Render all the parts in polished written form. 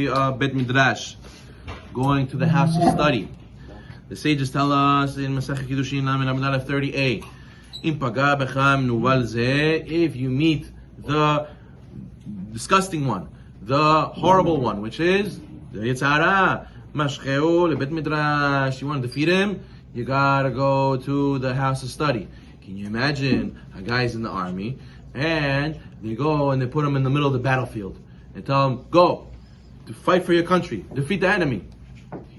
story of Bet Midrash, going to the house of study. The sages tell us in Masechet Kiddushin Amud Aleph 30a, if you meet the disgusting one, the horrible one, which is the Yitzhara, Mashcheu lebet Midrash, you want to defeat him, you gotta go to the house of study. Can you imagine a guy's in the army and they go and they put him in the middle of the battlefield and tell him, go to fight for your country, defeat the enemy.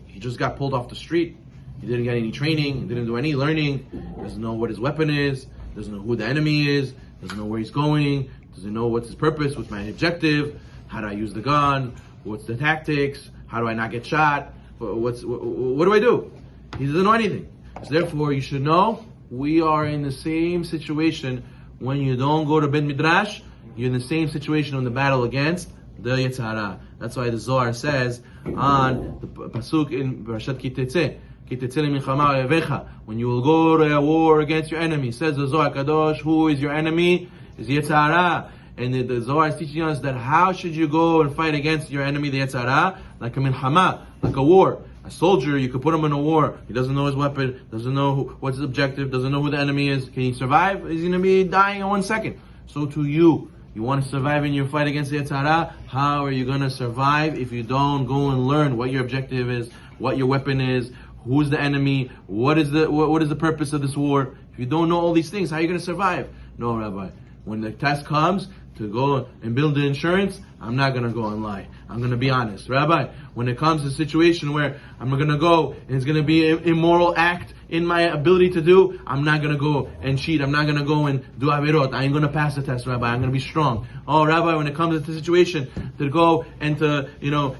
He just got pulled off the street. He didn't get any training, didn't do any learning, doesn't know what his weapon is, doesn't know who the enemy is, doesn't know where he's going, doesn't know what's his purpose, what's my objective, how do I use the gun, what's the tactics, how do I not get shot, what do I do? He doesn't know anything. So therefore, you should know, we are in the same situation when you don't go to Bet Midrash, you're in the same situation in the battle against the Yetzirah. That's why the Zohar says on the Pasuk in Parashat Ki Tetzeh, when you will go to a war against your enemy, says the Zohar Kadosh, who is your enemy? Is Yetzirah. And the Zohar is teaching us that how should you go and fight against your enemy, the Yetzirah? Like a milchama, like a war. A soldier, you could put him in a war. He doesn't know his weapon, doesn't know what's his objective, doesn't know who the enemy is. Can he survive? He's going to be dying in 1 second. So to you want to survive in your fight against the Yetzirah? How are you going to survive if you don't go and learn what your objective is, what your weapon is, who's the enemy, what is the purpose of this war? If you don't know all these things, how are you going to survive? No, Rabbi. When the test comes to go and build the insurance, I'm not going to go and lie. I'm going to be honest. Rabbi, when it comes to a situation where I'm going to go and it's going to be an immoral act in my ability to do, I'm not going to go and cheat. I'm not going to go and do avirot. I'm going to pass the test, Rabbi. I'm going to be strong. Oh, Rabbi, when it comes to the situation to go and to,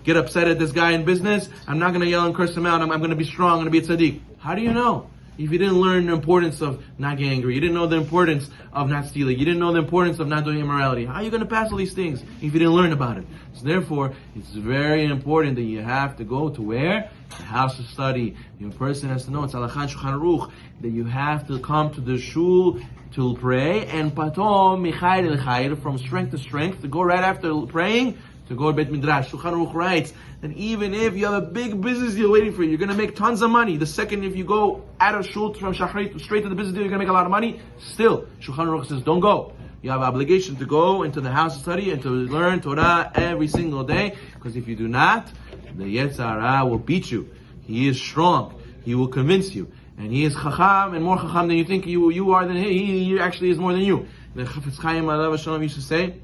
get upset at this guy in business, I'm not going to yell and curse him out. I'm going to be strong. I'm going to be a tzaddik. How do you know? If you didn't learn the importance of not getting angry, you didn't know the importance of not stealing, you didn't know the importance of not doing immorality, how are you going to pass all these things if you didn't learn about it? So therefore, it's very important that you have to go to where? The house of study. The person has to know, it's Halakha Shulchan Aruch, that you have to come to the shul to pray, and patom michayil l'chayil, from strength to strength, to go right after praying, to go to Bet Midrash. Shulchan Aruch writes that even if you have a big business deal waiting for you, you're going to make tons of money. The second if you go out of shul from Shachrit straight to the business deal, you're going to make a lot of money. Still, Shulchan Aruch says, don't go. You have an obligation to go into the house of study and to learn Torah every single day, because if you do not, the Yetzirah will beat you. He is strong. He will convince you. And he is chacham, and more chacham than you think you are than he actually is more than you. The Chafetz Chaim Alav Shalom used to say,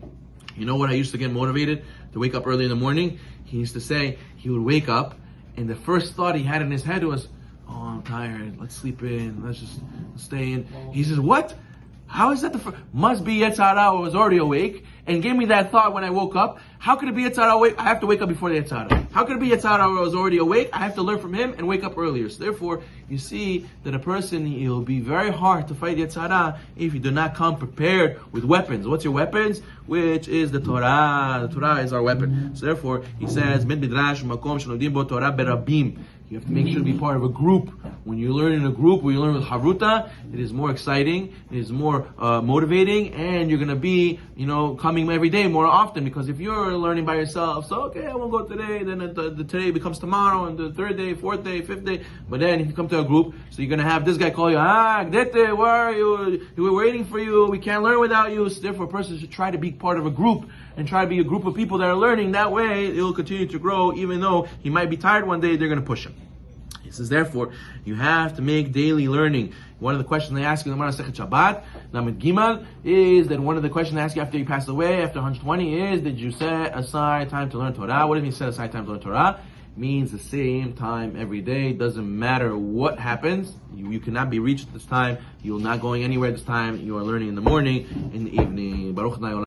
you know what I used to get motivated to wake up early in the morning? He used to say he would wake up and the first thought he had in his head was, oh, I'm tired, let's sleep in, let's just stay in. He says, what? How is that the first? Must be Yetzirah was already awake and gave me that thought when I woke up. How could it be Yetzirah awake? I have to wake up before the Yetzirah. How could it be Yetzirah was already awake? I have to learn from him and wake up earlier. So therefore, you see that a person, it'll be very hard to fight Yetzirah if you do not come prepared with weapons. What's your weapons? Which is the Torah. The Torah is our weapon. So therefore, he says, Bet Midrash makom shelomdim bo Torah berabim. You have to make sure to be part of a group. When you learn in a group, when you learn with Haruta, it is more exciting, it is more motivating, and you're going to be, coming every day more often. Because if you're learning by yourself, so okay, I won't go today, then the today becomes tomorrow, and the third day, fourth day, fifth day. But then if you come to a group, so you're going to have this guy call you, Gdete, where are you? We're waiting for you, we can't learn without you. So therefore, a person should try to be part of a group, and try to be a group of people that are learning. That way, it'll continue to grow, even though he might be tired one day, they're going to push him. He says, therefore, you have to make daily learning. One of the questions they ask you in the Masechet Shabbat, Lamed Gimal, is that one of the questions they ask you after you pass away, after 120, is, did you set aside time to learn Torah? What does it mean set aside time to learn Torah? It means the same time every day. Doesn't matter what happens. You cannot be reached this time. You're not going anywhere this time. You are learning in the morning, in the evening. Baruch